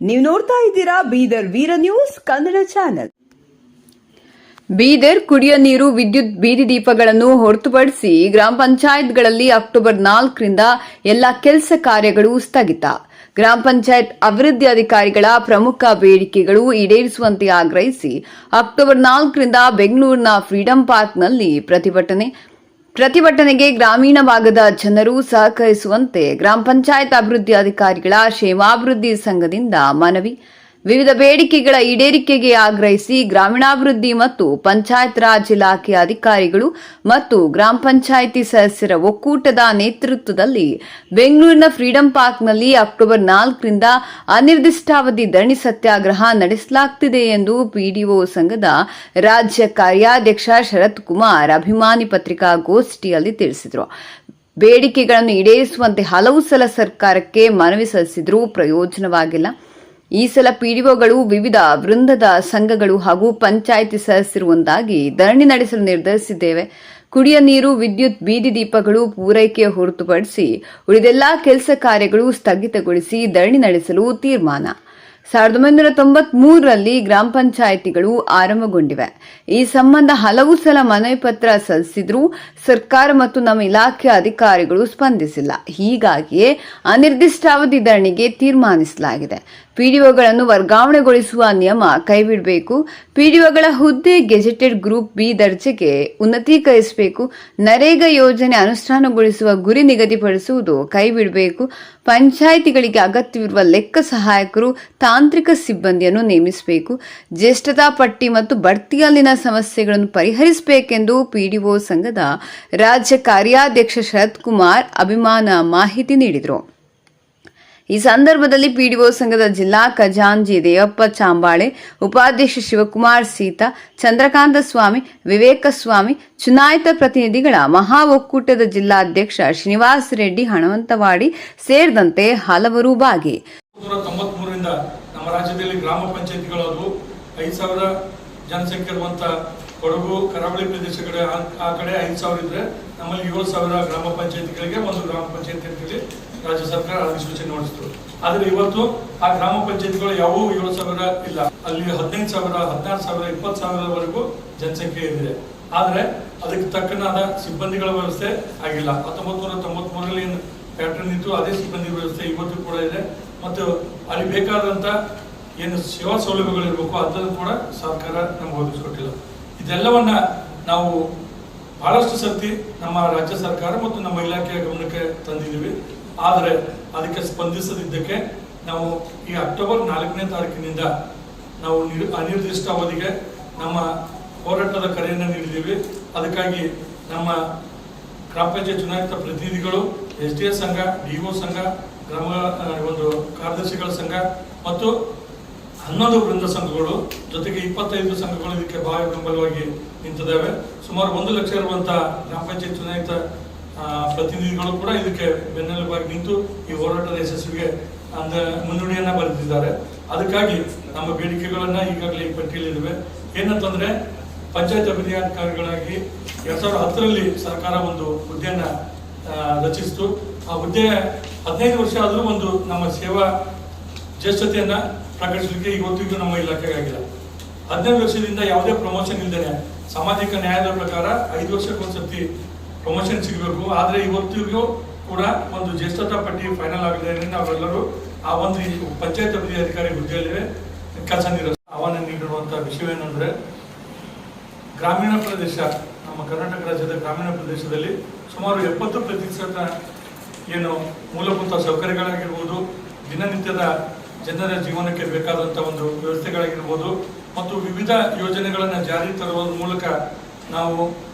ನೀವು ನೋಡ್ತಾ ಇದ್ದೀರಾ ಬೀದರ್ ವೀರ ನ್ಯೂಸ್ ಕನ್ನಡ ಚಾನೆಲ್. ಬೀದರ್ ಕುಡಿಯ ನೀರು, ವಿದ್ಯುತ್, ಬೀದಿ ದೀಪಗಳನ್ನು ಹೊರತುಪಡಿಸಿ ಗ್ರಾಮ ಪಂಚಾಯತ್ಗಳಲ್ಲಿ ಅಕ್ಟೋಬರ್ 4ರಿಂದ ಎಲ್ಲ ಕೆಲಸ ಕಾರ್ಯಗಳು ಸ್ಥಗಿತ. ಗ್ರಾಮ ಪಂಚಾಯತ್ ಅಭಿವೃದ್ಧಿ ಅಧಿಕಾರಿಗಳ ಪ್ರಮುಖ ಬೇಡಿಕೆಗಳು ಈಡೇರಿಸುವಂತೆ ಆಗ್ರಹಿಸಿ ಅಕ್ಟೋಬರ್ 4ರಿಂದ ಬೆಂಗಳೂರಿನ ಫ್ರೀಡಂ ಪಾರ್ಕ್ನಲ್ಲಿ ಪ್ರತಿಭಟನೆಗೆ ಗ್ರಾಮೀಣ ಭಾಗದ ಜನರು ಸಹಕರಿಸುವಂತೆ ಗ್ರಾಮ ಪಂಚಾಯತ್ ಅಭಿವೃದ್ಧಿ ಅಧಿಕಾರಿಗಳ ಕ್ಷೇಮಾಭಿವೃದ್ಧಿ ಸಂಘದಿಂದ ಮನವಿ. ವಿವಿಧ ಬೇಡಿಕೆಗಳ ಈಡೇರಿಕೆಗೆ ಆಗ್ರಹಿಸಿ ಗ್ರಾಮೀಣಾಭಿವೃದ್ಧಿ ಮತ್ತು ಪಂಚಾಯತ್ ರಾಜ್ ಇಲಾಖೆಯ ಅಧಿಕಾರಿಗಳು ಮತ್ತು ಗ್ರಾಮ ಪಂಚಾಯಿತಿ ಸದಸ್ಯರ ಒಕ್ಕೂಟದ ನೇತೃತ್ವದಲ್ಲಿ ಬೆಂಗಳೂರಿನ ಫ್ರೀಡಂ ಪಾರ್ಕ್ನಲ್ಲಿ ಅಕ್ಟೋಬರ್ 4ರಿಂದ ಅನಿರ್ದಿಷ್ಟಾವಧಿ ಧರಣಿ ಸತ್ಯಾಗ್ರಹ ನಡೆಸಲಾಗುತ್ತಿದೆ ಎಂದು ಪಿಡಿಒ ಸಂಘದ ರಾಜ್ಯ ಕಾರ್ಯಾಧ್ಯಕ್ಷ ಶರತ್ ಕುಮಾರ್ ಅಭಿಮಾನಿ ಪತ್ರಿಕಾಗೋಷ್ಠಿಯಲ್ಲಿ ತಿಳಿಸಿದರು. ಬೇಡಿಕೆಗಳನ್ನು ಈಡೇರಿಸುವಂತೆ ಹಲವು ಸಲ ಸರ್ಕಾರಕ್ಕೆ ಮನವಿ ಸಲ್ಲಿಸಿದರೂ ಪ್ರಯೋಜನವಾಗಿಲ್ಲ. ಈ ಸಲ ಪಿಡಿಒಗಳು ವಿವಿಧ ವೃಂದದ ಸಂಘಗಳು ಹಾಗೂ ಪಂಚಾಯಿತಿ ಸದಸ್ಯರು ಒಂದಾಗಿ ಧರಣಿ ನಡೆಸಲು ನಿರ್ಧರಿಸಿದ್ದೇವೆ. ಕುಡಿಯ ನೀರು, ವಿದ್ಯುತ್, ಬೀದಿ ದೀಪಗಳು ಪೂರೈಕೆ ಹೊರತುಪಡಿಸಿ ಉಳಿದೆಲ್ಲಾ ಕೆಲಸ ಕಾರ್ಯಗಳು ಸ್ಥಗಿತಗೊಳಿಸಿ ಧರಣಿ ನಡೆಸಲು ತೀರ್ಮಾನ. 1993ರಲ್ಲಿ ಗ್ರಾಮ ಪಂಚಾಯಿತಿಗಳು ಆರಂಭಗೊಂಡಿವೆ. ಈ ಸಂಬಂಧ ಹಲವು ಸಲ ಮನವಿ ಪತ್ರ ಸಲ್ಲಿಸಿದ್ರೂ ಸರ್ಕಾರ ಮತ್ತು ನಮ್ಮ ಇಲಾಖೆಯ ಅಧಿಕಾರಿಗಳು ಸ್ಪಂದಿಸಿಲ್ಲ. ಹೀಗಾಗಿಯೇ ಅನಿರ್ದಿಷ್ಟಾವಧಿ ಧರಣಿಗೆ ತೀರ್ಮಾನಿಸಲಾಗಿದೆ. ಪಿಡಿಒಗಳನ್ನು ವರ್ಗಾವಣೆಗೊಳಿಸುವ ನಿಯಮ ಕೈಬಿಡಬೇಕು. ಪಿಡಿಒಗಳ ಹುದ್ದೆ ಗೆಜೆಟೆಡ್ ಗ್ರೂಪ್ ಬಿ ದರ್ಜೆಗೆ ಉನ್ನತೀಕರಿಸಬೇಕು. ನರೇಗಾ ಯೋಜನೆ ಅನುಷ್ಠಾನಗೊಳಿಸುವ ಗುರಿ ನಿಗದಿಪಡಿಸುವುದು ಕೈಬಿಡಬೇಕು. ಪಂಚಾಯಿತಿಗಳಿಗೆ ಅಗತ್ಯವಿರುವ ಲೆಕ್ಕ ಸಹಾಯಕರು, ತಾಂತ್ರಿಕ ಸಿಬ್ಬಂದಿಯನ್ನು ನೇಮಿಸಬೇಕು. ಜ್ಯೇಷ್ಠತಾ ಪಟ್ಟಿ ಮತ್ತು ಬಡ್ತಿಯಲ್ಲಿನ ಸಮಸ್ಯೆಗಳನ್ನು ಪರಿಹರಿಸಬೇಕೆಂದು ಪಿಡಿಒ ಸಂಘದ ರಾಜ್ಯ ಕಾರ್ಯಾಧ್ಯಕ್ಷ ಶರತ್ ಕುಮಾರ್ ಅಭಿಮಾನ ಮಾಹಿತಿ ನೀಡಿದರು. ಈ ಸಂದರ್ಭದಲ್ಲಿ ಪಿಡಿಒ ಸಂಘದ ಜಿಲ್ಲಾ ಖಜಾಂಚಿ ದೇವಪ್ಪ ಚಾಂಬಾಳೆ, ಉಪಾಧ್ಯಕ್ಷ ಶಿವಕುಮಾರ್ ಸೀತಾ, ಚಂದ್ರಕಾಂತ ಸ್ವಾಮಿ, ವಿವೇಕ ಸ್ವಾಮಿ, ಚುನಾಯಿತ ಪ್ರತಿನಿಧಿಗಳ ಮಹಾ ಒಕ್ಕೂಟದ ಜಿಲ್ಲಾಧ್ಯಕ್ಷ ಶ್ರೀನಿವಾಸ ರೆಡ್ಡಿ ಹಣವಂತವಾಡಿ ಸೇರಿದಂತೆ ಹಲವರು ಭಾಗಿ. 1993ರಿಂದ ನಮ್ಮ ರಾಜ್ಯದಲ್ಲಿ ಗ್ರಾಮ ಪಂಚಾಯತಿಗಳು 5,000 ಜನಸಂಖ್ಯೆ ಇರುವಂತ ಕೊಡಗು ಕರಾವಳಿ ಪ್ರದೇಶಗಳ ಆ ಕಡೆ 5,000 ಇದ್ರೆ ನಮ್ಮಲ್ಲಿ 7,000 ಗ್ರಾಮ ಪಂಚಾಯತಿಗಳಿಗೆ ಒಂದು ಗ್ರಾಮ ಪಂಚಾಯತಿ ಅಂತೇಳಿ ರಾಜ್ಯ ಸರ್ಕಾರ ಅಧಿಸೂಚನೆ ಹೊರಡಿಸಿತು. ಆದ್ರೆ ಇವತ್ತು ಆ ಗ್ರಾಮ ಪಂಚಾಯತಿಗಳು ಯಾವುವು 7,000 ಇಲ್ಲ. ಅಲ್ಲಿ 15,000, 16,000, 20,000ವರೆಗೂ ಜನಸಂಖ್ಯೆ ಇದೆ. ಆದ್ರೆ ಅದಕ್ಕೆ ತಕ್ಕನಾದ ಸಿಬ್ಬಂದಿಗಳ ವ್ಯವಸ್ಥೆ ಆಗಿಲ್ಲ. 1993ರಲ್ಲಿ ಪ್ಯಾಟರ್ನ್ ಇತ್ತು, ಅದೇ ಸಿಬ್ಬಂದಿ ವ್ಯವಸ್ಥೆ ಇವತ್ತು ಕೂಡ ಇದೆ. ಮತ್ತು ಅಲ್ಲಿ ಬೇಕಾದಂತ ಏನು ಸೇವಾ ಸೌಲಭ್ಯಗಳಿರ್ಬೇಕು ಅದನ್ನು ಕೂಡ ಸರ್ಕಾರ ನಮ್ಗೆ ಒದಗಿಸ್ಕೊಟ್ಟಿಲ್ಲ. ಇದೆಲ್ಲವನ್ನ ನಾವು ಬಹಳಷ್ಟು ಸರ್ತಿ ನಮ್ಮ ರಾಜ್ಯ ಸರ್ಕಾರ ಮತ್ತು ನಮ್ಮ ಇಲಾಖೆಯ ಗಮನಕ್ಕೆ ತಂದಿದ್ದೀವಿ. ಆದರೆ ಅದಕ್ಕೆ ಸ್ಪಂದಿಸದಿದ್ದಕ್ಕೆ ನಾವು ಈ ಅಕ್ಟೋಬರ್ 4ನೇ ತಾರೀಕಿನಿಂದ ನಾವು ಅನಿರ್ದಿಷ್ಟ ಅವಧಿಗೆ ನಮ್ಮ ಹೋರಾಟದ ಕರೆಯನ್ನು ನೀಡಿದ್ದೀವಿ. ಅದಕ್ಕಾಗಿ ನಮ್ಮ ಗ್ರಾಮ ಪಂಚಾಯತ್ ಚುನಾಯಿತ ಪ್ರತಿನಿಧಿಗಳು, SDA ಸಂಘ, DO ಸಂಘ, ಗ್ರಾಮ ಒಂದು ಕಾರ್ಯದರ್ಶಿಗಳ ಸಂಘ ಮತ್ತು 11 ವೃಂದ ಸಂಘಗಳು ಜೊತೆಗೆ 25 ಸಂಘಗಳು ಇದಕ್ಕೆ ಭಾಳ ಬೆಂಬಲವಾಗಿ ನಿಂತಿದ್ದಾವೆ. ಸುಮಾರು 1 ಲಕ್ಷ ಇರುವಂತಹ ಗ್ರಾಮ ಪಂಚಾಯತ್ ಚುನಾಯಿತ ಪ್ರತಿನಿಧಿಗಳು ಕೂಡ ಇದಕ್ಕೆ ಬೆನ್ನೆಲುಬಾಗಿ ನಿಂತು ಈ ಹೋರಾಟದ ಯಶಸ್ವಿಗೆ ಮುನ್ನುಡಿಯನ್ನ ಬರೆದಿದ್ದಾರೆ. ಅದಕ್ಕಾಗಿ ನಮ್ಮ ಬೇಡಿಕೆಗಳನ್ನ ಈಗಾಗಲೇ ಈ ಪಟ್ಟಿಯಲ್ಲಿವೆ. ಏನಂತಂದ್ರೆ ಪಂಚಾಯತ್ ಅಭಿವೃದ್ಧಿ ಅಧಿಕಾರಿಗಳಾಗಿ 2010ರಲ್ಲಿ ಸರ್ಕಾರ ಒಂದು ಹುದ್ದೆಯನ್ನ ರಚಿಸಿತು. ಆ ಹುದ್ದೆ 15 ವರ್ಷ ಆದರೂ ಒಂದು ನಮ್ಮ ಸೇವಾ ಜ್ಯೇಷ್ಠತೆಯನ್ನ ಪ್ರಕಟಿಸಲಿಕ್ಕೆ ಇವತ್ತಿಗೂ ನಮ್ಮ ಇಲಾಖೆಗೆ ಆಗಿಲ್ಲ. 15 ವರ್ಷದಿಂದ ಯಾವುದೇ ಪ್ರಮೋಷನ್ ಇಲ್ಲದೇನೆ ಸಾಮಾಜಿಕ ನ್ಯಾಯದ ಪ್ರಕಾರ 5 ವರ್ಷಕ್ಕೊಂದ್ಸತಿ ಪ್ರಮೋಷನ್ ಸಿಗಬೇಕು. ಆದ್ರೆ ಇವತ್ತಿಗೂ ಕೂಡ ಒಂದು ಜ್ಯೇಷ್ಠತಾ ಪಟ್ಟಿ ಫೈನಲ್ ಆಗದೆ ನಾವೆಲ್ಲರೂ ಆ ಒಂದು ಪಂಚಾಯತ್ ಅಭಿವೃದ್ಧಿ ಅಧಿಕಾರಿ ಹುದ್ದೆಯಲ್ಲಿ ಕೆಲಸ ಆಹ್ವಾನ ನೀಡಿರುವಂತಹ ವಿಷಯವೇನೆಂದ್ರೆ, ಗ್ರಾಮೀಣ ಪ್ರದೇಶ, ನಮ್ಮ ಕರ್ನಾಟಕ ರಾಜ್ಯದ ಗ್ರಾಮೀಣ ಪ್ರದೇಶದಲ್ಲಿ ಸುಮಾರು 70% ಏನು ಮೂಲಭೂತ ಸೌಕರ್ಯಗಳಾಗಿರ್ಬೋದು, ದಿನನಿತ್ಯದ ಜನರ ಜೀವನಕ್ಕೆ ಬೇಕಾದಂಥ ಒಂದು ವ್ಯವಸ್ಥೆಗಳಾಗಿರ್ಬೋದು ಮತ್ತು ವಿವಿಧ ಯೋಜನೆಗಳನ್ನು ಜಾರಿ ತರುವ ಮೂಲಕ ನಾವು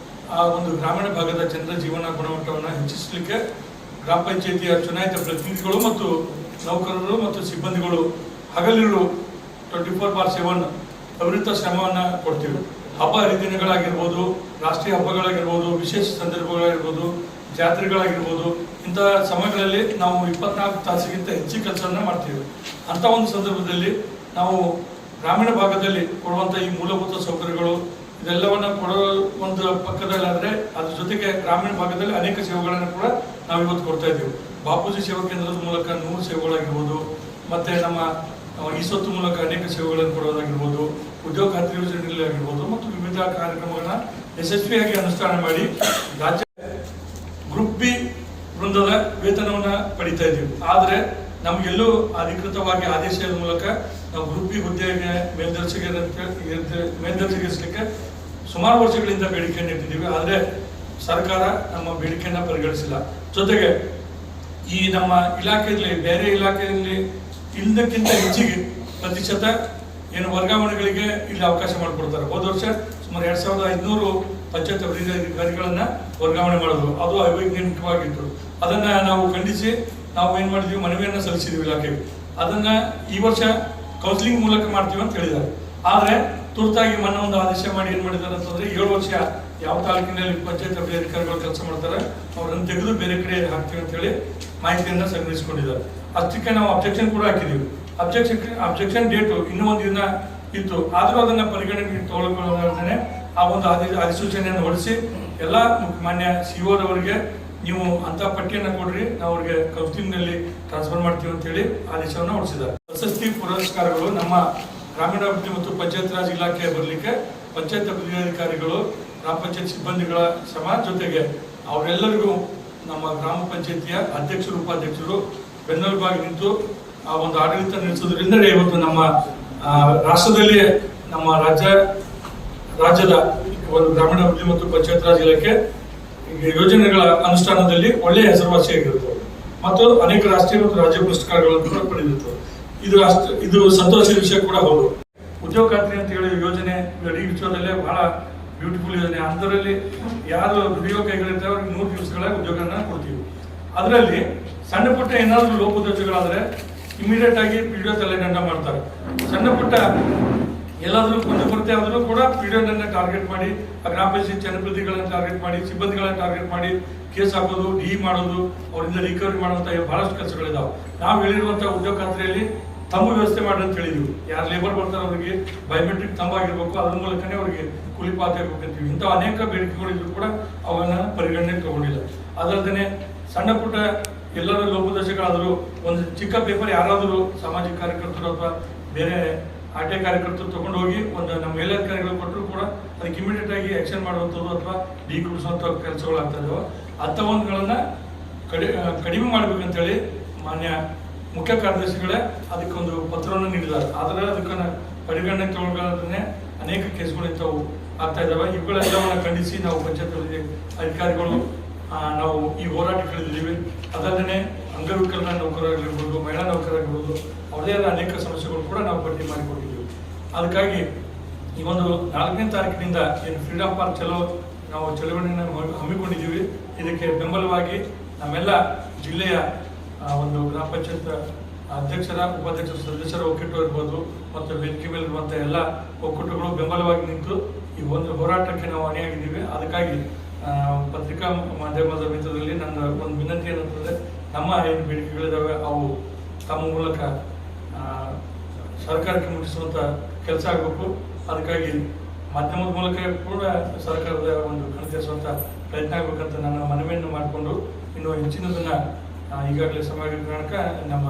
ಆ ಒಂದು ಗ್ರಾಮೀಣ ಭಾಗದ ಜನರ ಜೀವನ ಗುಣಮಟ್ಟವನ್ನು ಹೆಚ್ಚಿಸಲಿಕ್ಕೆ ಗ್ರಾಮ ಪಂಚಾಯಿತಿಯ ಚುನಾಯಿತ ಪ್ರತಿನಿಧಿಗಳು ಮತ್ತು ನೌಕರರು ಮತ್ತು ಸಿಬ್ಬಂದಿಗಳು ಹಗಲಿರುಳು 24/7 ಅವಿರತ ಶ್ರಮವನ್ನು ಕೊಡ್ತೀವಿ. ಹಬ್ಬ ಹರಿದಿನಗಳಾಗಿರ್ಬೋದು, ರಾಷ್ಟ್ರೀಯ ಹಬ್ಬಗಳಾಗಿರ್ಬೋದು, ವಿಶೇಷ ಸಂದರ್ಭಗಳಾಗಿರ್ಬೋದು, ಜಾತ್ರೆಗಳಾಗಿರ್ಬೋದು, ಇಂತಹ ಸಮಯಗಳಲ್ಲಿ ನಾವು 24 ತಾಸಿಗಿಂತ ಹೆಚ್ಚಿನ ಕೆಲಸವನ್ನು ಮಾಡ್ತೀವಿ. ಅಂತ ಒಂದು ಸಂದರ್ಭದಲ್ಲಿ ನಾವು ಗ್ರಾಮೀಣ ಭಾಗದಲ್ಲಿ ಕೊಡುವಂಥ ಈ ಮೂಲಭೂತ ಸೌಕರ್ಯಗಳು ಇದೆಲ್ಲವನ್ನ ಕೊಡೋ ಒಂದು ಪಕ್ಕದಲ್ಲಾದ್ರೆ ಅದ್ರ ಜೊತೆಗೆ ಗ್ರಾಮೀಣ ಭಾಗದಲ್ಲಿ ಅನೇಕ ಸೇವೆಗಳನ್ನು ಕೂಡ ನಾವು ಇವತ್ತು ಕೊಡ್ತಾ ಇದ್ದೀವಿ. ಬಾಪೂಜಿ ಸೇವಾ ಕೇಂದ್ರದ ಮೂಲಕ 100 ಸೇವೆಗಳಾಗಿರ್ಬೋದು, ಮತ್ತೆ ನಮ್ಮ ಈ ಸ್ವತ್ತು ಮೂಲಕ ಅನೇಕ ಸೇವೆಗಳನ್ನು ಕೊಡೋದಾಗಿರ್ಬೋದು, ಉದ್ಯೋಗ ಖಾತ್ರಿ ಯೋಜನೆಯಲ್ಲಿ ಆಗಿರ್ಬೋದು ಮತ್ತು ವಿವಿಧ ಕಾರ್ಯಕ್ರಮಗಳನ್ನ ಯಶಸ್ವಿಯಾಗಿ ಅನುಷ್ಠಾನ ಮಾಡಿ ರಾಜ್ಯ ಗ್ರೂಪ್ ಬಿ ವೃಂದದ ವೇತನವನ್ನು ಪಡಿತಾ ಇದ್ದೀವಿ. ಆದರೆ ನಮಗೆಲ್ಲೂ ಅಧಿಕೃತವಾಗಿ ಆದೇಶದ ಮೂಲಕ ನಾವು ಗ್ರೂಪ್ ಬಿ ಹುದ್ದೆಗೆ ಮೇಲ್ದರ್ಜೆಗೇರಿಸಲಿಕ್ಕೆ ಸುಮಾರು ವರ್ಷಗಳಿಂದ ಬೇಡಿಕೆಯನ್ನು ಇಟ್ಟಿದ್ದೀವಿ. ಆದರೆ ಸರ್ಕಾರ ನಮ್ಮ ಬೇಡಿಕೆಯನ್ನು ಪರಿಗಣಿಸಿಲ್ಲ. ಜೊತೆಗೆ ಈ ನಮ್ಮ ಇಲಾಖೆಯಲ್ಲಿ ಬೇರೆ ಇಲಾಖೆಯಲ್ಲಿ ಇಲ್ಲದಕ್ಕಿಂತ ಹೆಚ್ಚಿಗೆ ಪ್ರತಿಶತ ಏನು ವರ್ಗಾವಣೆಗಳಿಗೆ ಇಲ್ಲಿ ಅವಕಾಶ ಮಾಡಿಕೊಡ್ತಾರೆ. ಹೋದ ವರ್ಷ ಸುಮಾರು 2500 ಪಂಚಾಯತ್ ಅಭಿವೃದ್ಧಿ ಅಧಿಕಾರಿಗಳನ್ನ ವರ್ಗಾವಣೆ ಮಾಡಿದ್ರು. ಅದು ಅವೈಜ್ಞಾನಿಕವಾಗಿತ್ತು. ಅದನ್ನ ನಾವು ಖಂಡಿಸಿ ನಾವು ಏನ್ ಮಾಡಿದ್ವಿ, ಮನವಿಯನ್ನ ಸಲ್ಲಿಸಿದ್ವಿ ಇಲಾಖೆಗೆ. ಅದನ್ನ ಈ ವರ್ಷ ಕೌನ್ಸಿಲಿಂಗ್ ಮೂಲಕ ಮಾಡ್ತೀವಿ ಅಂತ ಹೇಳಿದ್ದಾರೆ. ಆದ್ರೆ ತುರ್ತಾಗಿ ಮೊನ್ನೆ ಒಂದು ಆದೇಶ ಮಾಡಿ ಏನ್ ಮಾಡಿದ್ದಾರೆ ಅಂತಂದ್ರೆ 7 ವರ್ಷ ಯಾವ ತಾಲೂಕಿನಲ್ಲಿ ಪಂಚಾಯತ್ ಅಭಿವೃದ್ಧಿ ಅಧಿಕಾರಿಗಳು ಕೆಲಸ ಮಾಡ್ತಾರೆ ಅವರನ್ನು ತೆಗೆದು ಬೇರೆ ಕಡೆ ಹಾಕ್ತೀವಿ ಅಂತ ಹೇಳಿ ಮಾಹಿತಿಯನ್ನ ಸಂಗ್ರಹಿಸಿಕೊಂಡಿದ್ದಾರೆ. ಅಷ್ಟಕ್ಕೆ ನಾವು ಅಬ್ಜೆಕ್ಷನ್ ಕೂಡ ಹಾಕಿದೀವಿ. ಅಬ್ಜೆಕ್ಷನ್ ಡೇಟ್ ಇನ್ನೂ ಒಂದು ದಿನ ಇತ್ತು. ಆದ್ರೂ ಅದನ್ನ ಪರಿಗಣನೆಗೆ ತಗೊಳ್ಳೋದೇ ಆ ಒಂದು ಅಧಿಸೂಚನೆಯನ್ನು ಹೊರಡಿಸಿ ಎಲ್ಲ ಮಾನ್ಯ ಸಿಒರವರಿಗೆ ನೀವು ಅಂತ ಪಟ್ಟಿಯನ್ನು ಕೊಡ್ರಿ, ನಾವು ಅವ್ರಿಗೆ ಕೌನ್ಸಿಲಿಂಗ್ನಲ್ಲಿ ಟ್ರಾನ್ಸ್ಫರ್ ಮಾಡ್ತೀವಿ ಅಂತ ಹೇಳಿ ಆದೇಶವನ್ನು ಹೊರಡಿಸಿದ್ದಾರೆ. ಪ್ರಶಸ್ತಿ ಪುರಸ್ಕಾರಗಳು ನಮ್ಮ ಗ್ರಾಮೀಣಾಭಿವೃದ್ಧಿ ಮತ್ತು ಪಂಚಾಯತ್ ರಾಜ್ ಇಲಾಖೆ ಬರಲಿಕ್ಕೆ ಪಂಚಾಯತ್ ಅಭಿವೃದ್ಧಿ ಅಧಿಕಾರಿಗಳು, ಗ್ರಾಮ ಪಂಚಾಯತ್ ಸಿಬ್ಬಂದಿಗಳ ಶ್ರಮ ಜೊತೆಗೆ ಅವರೆಲ್ಲರಿಗೂ ನಮ್ಮ ಗ್ರಾಮ ಪಂಚಾಯತಿಯ ಅಧ್ಯಕ್ಷರು, ಉಪಾಧ್ಯಕ್ಷರು ಬೆನ್ನೆಲುಬಾಗಿ ನಿಂತು ಆ ಒಂದು ಆಡಳಿತ ನಡೆಸೋದ್ರಿಂದ ಇವತ್ತು ನಮ್ಮ ರಾಷ್ಟ್ರದಲ್ಲಿ ನಮ್ಮ ರಾಜ್ಯದ ಒಂದು ಗ್ರಾಮೀಣಾಭಿವೃದ್ಧಿ ಮತ್ತು ಪಂಚಾಯತ್ ರಾಜ್ ಇಲಾಖೆ ಯೋಜನೆಗಳ ಅನುಷ್ಠಾನದಲ್ಲಿ ಒಳ್ಳೆಯ ಹೆಸರುವಾಸಿಯಾಗಿರುತ್ತದೆ ಮತ್ತು ಅನೇಕ ರಾಷ್ಟ್ರೀಯ ಮತ್ತು ರಾಜ್ಯ ಪುರಸ್ಕಾರಗಳನ್ನು ಕೂಡ ಪಡೆದಿರುತ್ತದೆ. ಇದು ಸಂತೋಷದ ವಿಷಯ ಕೂಡ ಹೌದು. ಉದ್ಯೋಗ ಖಾತ್ರಿ ಅಂತ ಹೇಳಿ ಯೋಜನೆ ಇಡೀ ವಿಶ್ವದಲ್ಲೇ ಬಹಳ ಬ್ಯೂಟಿಫುಲ್ ಯೋಜನೆ. ಅದರಲ್ಲಿ ಯಾರು ದುಡಿಯೋ ಕೈಗಳಿರ್ತಾರೆ ಅವ್ರಿಗೆ 100 ದಿವಸಗಳ ಉದ್ಯೋಗನ ಕೊಡ್ತೀವಿ. ಅದರಲ್ಲಿ ಸಣ್ಣ ಪುಟ್ಟ ಏನಾದರೂ ಲೋಪದೋಷಗಳಾದ್ರೆ ಇಮಿಡಿಯೇಟ್ ಆಗಿ ಪಿಡಿಒ ತಲೆದಂಡ ಮಾಡ್ತಾರೆ. ಸಣ್ಣ ಪುಟ್ಟ ಎಲ್ಲಾದ್ರೂ ಕುಂದುಕೊರತೆ ಆದರೂ ಕೂಡ ಪಿಡಿಒನ ಟಾರ್ಗೆಟ್ ಮಾಡಿ, ಗ್ರಾಮ ಪಂಚಾಯತ್ ಜನಪ್ರತಿನಿಧಿಗಳನ್ನ ಟಾರ್ಗೆಟ್ ಮಾಡಿ, ಸಿಬ್ಬಂದಿಗಳನ್ನ ಟಾರ್ಗೆಟ್ ಮಾಡಿ ಕೇಸ್ ಹಾಕೋದು, ಡಿ ಮಾಡೋದು, ಅವರಿಂದ ರಿಕವರಿ ಮಾಡುವಂತ ಬಹಳಷ್ಟು ಕೆಲಸಗಳಿದಾವೆ. ನಾವು ಹೇಳಿರುವಂತಹ ಉದ್ಯೋಗ ಖಾತ್ರಿಯಲ್ಲಿ ತಂಬು ವ್ಯವಸ್ಥೆ ಮಾಡಿ ಅಂತ ಹೇಳಿದ್ವಿ. ಯಾರು ಲೇಬರ್ ಬರ್ತಾರೆ ಅವರಿಗೆ ಬಯೋಮೆಟ್ರಿಕ್ ತಂಬಾಗಿರ್ಬೇಕು, ಅದ್ರ ಮೂಲಕನೇ ಅವರಿಗೆ ಕೂಲಿ ಪಾತ್ರ ಇರ್ಬೇಕಂತೀವಿ. ಇಂಥ ಅನೇಕ ಬೇಡಿಕೆಗಳಿದ್ರು ಕೂಡ ಅವನ್ನ ಪರಿಗಣನೆಗೆ ತಗೊಂಡಿಲ್ಲ. ಅದಲ್ಲದೆ ಸಣ್ಣ ಪುಟ್ಟ ಎಲ್ಲರ ಲೋಪದೋಷಗಳಾದರೂ ಒಂದು ಚಿಕ್ಕ ಪೇಪರ್ ಯಾರಾದರೂ ಸಾಮಾಜಿಕ ಕಾರ್ಯಕರ್ತರು ಅಥವಾ ಬೇರೆ ಆಟೆ ಕಾರ್ಯಕರ್ತರು ತಗೊಂಡು ಹೋಗಿ ಒಂದು ನಮ್ಮ ಮೇಲಧಿಕಾರಿಗಳು ಕೊಟ್ಟರು ಕೂಡ ಅದಕ್ಕೆ ಇಮಿಡಿಯೇಟ್ ಆಗಿ ಆಕ್ಷನ್ ಮಾಡುವಂಥದ್ದು ಅಥವಾ ಡಿ ಕೊಡಿಸುವಂಥ ಕೆಲಸಗಳಾಗ್ತಾ ಇದಾವೆ. ಅಂಥವುಗಳನ್ನ ಕಡಿಮೆ ಮಾಡ್ಬೇಕಂತೇಳಿ ಮಾನ್ಯ ಮುಖ್ಯ ಕಾರ್ಯದರ್ಶಿಗಳೇ ಅದಕ್ಕೊಂದು ಪತ್ರವನ್ನು ನೀಡಿದ್ದಾರೆ. ಆದರೆ ಅದಕ್ಕನ್ನ ಪರಿಗಣನೆಗೆ ತಗೊಳ್ಳೋದನ್ನೇ ಅನೇಕ ಕೇಸ್ಗಳು ಇಂಥವು ಆಗ್ತಾ ಇದ್ದಾವೆ. ಇವುಗಳೆಲ್ಲವನ್ನ ಖಂಡಿಸಿ ನಾವು ಪಂಚಾಯತ್ ಅಧಿಕಾರಿಗಳು ನಾವು ಈ ಹೋರಾಟಗಳಿದ್ದೀವಿ. ಅದಲ್ಲದೆ ಅಂಗವಿಕಲ ನೌಕರರಾಗಿರ್ಬೋದು, ಮಹಿಳಾ ನೌಕರರಾಗಿರ್ಬೋದು, ಅವರದೇ ಆದ ಅನೇಕ ಸಮಸ್ಯೆಗಳು ಕೂಡ ನಾವು ಪಟ್ಟಿ ಮಾಡಿಕೊಟ್ಟಿದ್ದೀವಿ. ಅದಕ್ಕಾಗಿ ಈ ಒಂದು 4ನೇ ತಾರೀಕಿನಿಂದ ಏನು ಫ್ರೀಡಮ್ ಪಾರ್ಕ್ ಚಲೋ ನಾವು ಚಳವಳಿಯನ್ನು ಹಮ್ಮಿಕೊಂಡಿದ್ದೀವಿ. ಇದಕ್ಕೆ ಬೆಂಬಲವಾಗಿ ನಮ್ಮೆಲ್ಲ ಜಿಲ್ಲೆಯ ಒಂದು ಗ್ರಾಮ ಪಂಚಾಯತ್ ಅಧ್ಯಕ್ಷರ, ಉಪಾಧ್ಯಕ್ಷರ, ಸದಸ್ಯರ ಒಕ್ಕೂಟ ಇರ್ಬೋದು ಮತ್ತು ವೇದಿಕೆ ಮೇಲಿರುವಂಥ ಎಲ್ಲ ಒಕ್ಕೂಟಗಳು ಬೆಂಬಲವಾಗಿ ನಿಂತು ಈ ಒಂದು ಹೋರಾಟಕ್ಕೆ ನಾವು ಅಣಿಯಾಗಿದ್ದೀವಿ. ಅದಕ್ಕಾಗಿ ಪತ್ರಿಕಾ ಮಾಧ್ಯಮದ ಮಿತ್ರದಲ್ಲಿ ನನ್ನ ಒಂದು ವಿನಂತಿ ಏನಂತಂದರೆ, ನಮ್ಮ ಏನು ಬೇಡಿಕೆಗಳಿದ್ದಾವೆ ಅವು ತಮ್ಮ ಮೂಲಕ ಸರ್ಕಾರಕ್ಕೆ ಮುಟ್ಟಿಸುವಂಥ ಕೆಲಸ ಆಗಬೇಕು. ಅದಕ್ಕಾಗಿ ಮಾಧ್ಯಮದ ಮೂಲಕ ಕೂಡ ಸರ್ಕಾರದ ಒಂದು ಕಣತಿಸುವಂಥ ಪ್ರಯತ್ನ ಆಗಬೇಕಂತ ನನ್ನ ಮನವಿಯನ್ನು ಮಾಡಿಕೊಂಡು ಇನ್ನು ಹೆಚ್ಚಿನದನ್ನು ಈಗಾಗಲೇ ಸಮಯ ಕಾರಣಕ್ಕೆ ನಮ್ಮ